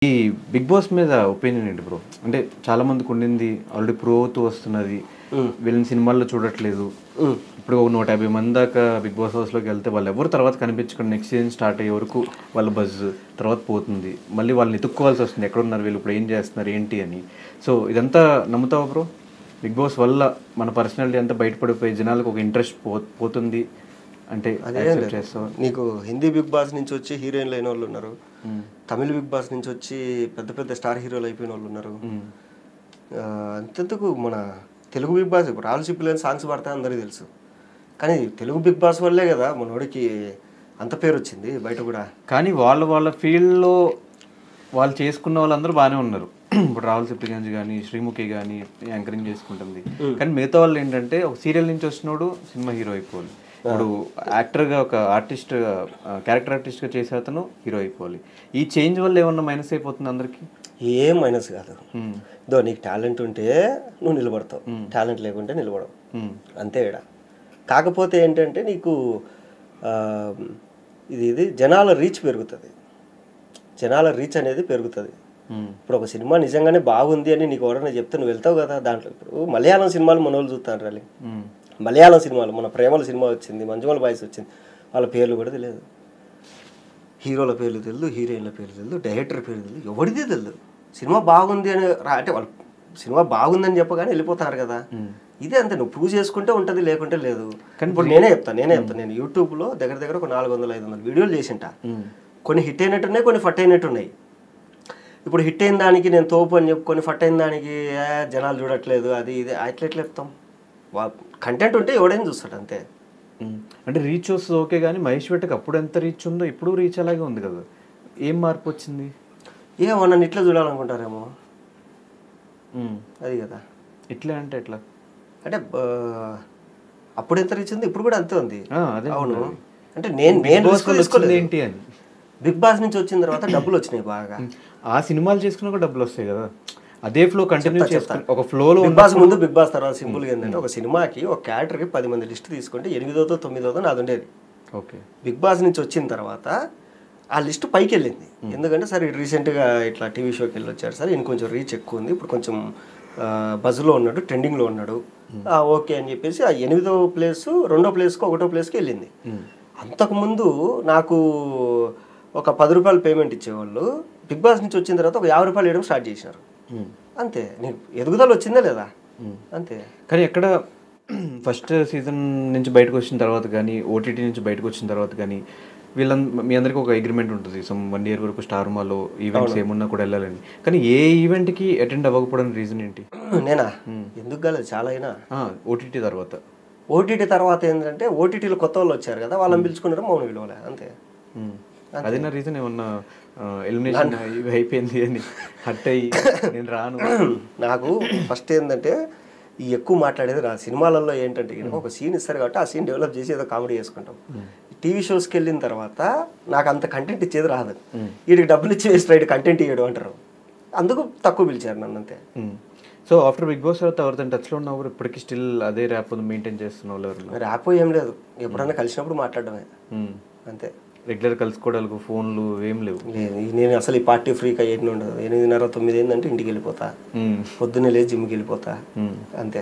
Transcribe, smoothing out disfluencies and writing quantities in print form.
ఈ big boss మీద opinion ఏంటి బ్రో? అంటే చాలా మందికి ఉండింది, ఆల్రెడీ ప్రూవ్ అవుతూ వస్తున్నది, వీళ్ళని సినిమాల్లో చూడట్లేదు. ఇప్పుడు 150 మంది దాకా బిగ్ బాస్ హౌస్లోకి వెళ్తే వాళ్ళు ఎవరు తర్వాత కనిపించకుండా నెక్స్ట్ సీజన్ స్టార్ట్ అయ్యే వరకు వాళ్ళ బజ్ తర్వాత పోతుంది. మళ్ళీ వాళ్ళని ఎత్తుక్కోవాల్సి వస్తుంది, ఎక్కడున్నారు వీళ్ళు, ఇప్పుడు ఏం చేస్తున్నారు ఏంటి అని. సో ఇదంతా నమ్ముతావా బ్రో? బిగ్ బాస్ వల్ల మన పర్సనాలిటీ అంతా బయటపడిపోయి జనాలకు ఒక ఇంట్రెస్ట్ పోతుంది అంటే చేస్తావా? నీకు హిందీ బిగ్ బాస్ నుంచి వచ్చి హీరోయిన్లు అయిన వాళ్ళు ఉన్నారు, తమిళ బిగ్ బాస్ నుంచి వచ్చి పెద్ద పెద్ద స్టార్ హీరోలు అయిపోయిన వాళ్ళు ఉన్నారు. అంతెందుకు మన తెలుగు బిగ్ బాస్ ఇప్పుడు రాయలసీమలో సాంగ్స్ పాడతాయి అందరికీ తెలుసు, కానీ తెలుగు బిగ్ బాస్ వల్లే కదా మనోడికి అంత పేరు వచ్చింది బయట కూడా. కానీ వాళ్ళ ఫీల్డ్లో వాళ్ళు చేసుకున్న వాళ్ళందరూ బాగానే ఉన్నారు. ఇప్పుడు రాహుల్ సిప్లిగంజ్ కానీ శ్రీముఖి కానీ యాంకరింగ్ చేసుకుంటుంది. కానీ మిగతా వాళ్ళు ఏంటంటే ఒక సీరియల్ నుంచి వచ్చినోడు సినిమా హీరో అయిపోవాలి, ఇప్పుడు యాక్టర్గా ఒక ఆర్టిస్ట్ క్యారెక్టర్ ఆర్టిస్ట్గా చేసే అతను హీరో అయిపోవాలి. ఈ చేంజ్ వల్ల ఏమన్నా మైనస్ అయిపోతుంది అందరికి? ఏం మైనస్ కాదు. దో నీకు టాలెంట్ ఉంటే నువ్వు నిలబడతావు, టాలెంట్ లేకుంటే నిలబడవు, అంతే ఇక్కడ. కాకపోతే ఏంటంటే నీకు ఇది జనాల రీచ్ పెరుగుతుంది, జనాల రీచ్ అనేది పెరుగుతుంది. ఇప్పుడు ఒక సినిమా నిజంగానే బాగుంది అని నీకు ఎవరైనా చెప్తే నువ్వు వెళ్తావు కదా దాంట్లో. ఇప్పుడు మలయాళం సినిమాలు మన వాళ్ళు చూస్తాను రాలి, మలయాళం సినిమాలు మన ప్రేమల సినిమా వచ్చింది, మంజుమల్ బాయ్స్ వచ్చింది, వాళ్ళ పేర్లు కూడా తెలియదు, హీరోల పేర్లు తెలియదు, హీరోయిన్ల పేర్లు తెలియదు, డైరెక్టర్ పేర్లు తెలియదు, ఎవరిది తెలియదు. సినిమా బాగుంది అని అంటే వాళ్ళు సినిమా బాగుందని చెప్పగానే వెళ్ళిపోతారు కదా. ఇదే అంతే, నువ్వు ప్రూవ్ చేసుకుంటే ఉంటుంది, లేకుంటే లేదు. ఇప్పుడు నేనే చెప్తాను నేను యూట్యూబ్లో దగ్గర ఒక 400-500 వీడియోలు చేసింటా. కొన్ని హిట్ అయినట్టున్నాయి, కొన్ని ఫట్ అయినట్టున్నాయి. ఇప్పుడు హిట్ అయిన దానికి నేను తోపు అని చెప్పుకొని ఫట్ అయిన దానికి జనాలు చూడట్లేదు అది ఇది ఎట్లా చెప్తాం? కంటెంట్ ఉంటే ఎవడైనా చూస్తాడు అంతే. అంటే రీచ్ వస్తుంది ఓకే, కానీ మహేష్ భట్కి అప్పుడు ఎంత రీచ్ ఉందో ఇప్పుడు రీచ్ అలాగే ఉంది కదా. ఏం మార్పు వచ్చింది? ఏమో నన్ను ఇట్లా చూడాలనుకుంటారేమో, అది కదా. ఇట్లా అంటే ఎట్లా అంటే అప్పుడు ఎంత రీచ్ ఉంది ఇప్పుడు కూడా అంతే ఉంది. అవును, అంటే నేను తీసుకోలేదు ఏంటి అని. బిగ్ బాస్ నుంచి వచ్చిన తర్వాత డబ్బులు వచ్చినాయి బాగా. ఆ సినిమాలు చేసుకున్నా కూడా డబ్బులు వస్తాయి కదా, అదే ఫ్లో కంటిన్యూ చేస్తాను ఒక ఫ్లోలో. బిగ్ బాస్ ముందు బిగ్ బాస్ తర్వాత సింపుల్గా ఏంటంటే ఒక సినిమాకి ఒక క్యారెక్టర్కి 10 మంది లిస్ట్ తీసుకుంటే 8వ 9వ నాది ఉండేది. ఓకే, బిగ్ బాస్ నుంచి వచ్చిన తర్వాత ఆ లిస్ట్ పైకి వెళ్ళింది. ఎందుకంటే సరే రీసెంట్గా ఇట్లా టీవీ షోకి వెళ్ళి వచ్చాడు సార్, ఇంకొంచెం రీచ్ ఎక్కువ ఉంది, ఇప్పుడు కొంచెం బజ్లో ఉన్నాడు, ట్రెండింగ్లో ఉన్నాడు, ఓకే అని చెప్పేసి ఆ 8వ ప్లేస్ 2వ ప్లేస్కి 1వ ప్లేస్కి వెళ్ళింది. అంతకుముందు నాకు ఒక 10 రూపాయలు పేమెంట్ ఇచ్చేవాళ్ళు, బిగ్ బాస్ నుంచి వచ్చిన తర్వాత ఒక 50 రూపాయలు వేయడం స్టార్ట్ చేసినారు. అంతే, నీకు ఎదుగుదల వచ్చిందా లేదా అంతే. కానీ ఎక్కడ ఫస్ట్ సీజన్ నుంచి బయటకు వచ్చిన తర్వాత కానీ ఓటీటీ నుంచి బయటకు వచ్చిన తర్వాత కానీ మీ అందరికీ ఒక అగ్రిమెంట్ ఉంటుంది, 1 year వరకు స్టార్ మాలో ఈవెంట్స్ ఏమున్నా కూడా వెళ్ళాలని. కానీ ఏ ఈవెంట్కి అటెండ్ అవ్వకపోవడానికి రీజన్ ఏంటి? నేనా ఎందుకు కాలేదు చాలా అయినా. ఓటీటీ తర్వాత ఏంటంటే ఓటీటీలో కొత్త వాళ్ళు వచ్చారు కదా, వాళ్ళని పిలుచుకున్నారు, మౌన విలువలే అంతే. అదే నా రీజన్ ఏమన్నా ఎలిమినేషన్ అయిపోయింది అని హట్ అయ్యి నేను రాను. నాకు ఫస్ట్ ఏంటంటే ఈ ఎక్కువ మాట్లాడేది రా. సినిమాలలో ఏంటంటే ఒక సీన్ ఇస్తారు కాబట్టి ఆ సీన్ డెవలప్ చేసి ఏదో కామెడీ చేసుకుంటాం. టీవీ షోస్కి వెళ్ళిన తర్వాత నాకు అంత కంటెంట్ ఇచ్చేది రాదు, వీడికి డబ్బులు ఇచ్చి స్ట్రైట్ కంటెంట్ ఇవ్వడం అంటారు, అందుకు తక్కువ పిలిచారు నన్ను అంతే. సో ఆఫ్టర్ బిగ్ బాస్ తర్వాత ఎవరితో టచ్లో ఉన్నవారు ఇప్పటికీ స్టిల్ అదే ర్యాప్ మెయింటైన్ చేస్తున్న ర్యాప్ ఏం లేదు, ఎప్పుడన్నా కలిసినప్పుడు మాట్లాడడమే అంతే. రెగ్యులర్ కలుసుకోవడానికి ఫోన్లు ఏం లేవు. నేను అసలు ఈ పార్టీ ఫ్రీగా 8 ఉండదు, 8:30 9 ఏంటంటే ఇంటికి వెళ్ళిపోతా, పొద్దున్నే లేచి జిమ్కి వెళ్ళిపోతా అంతే.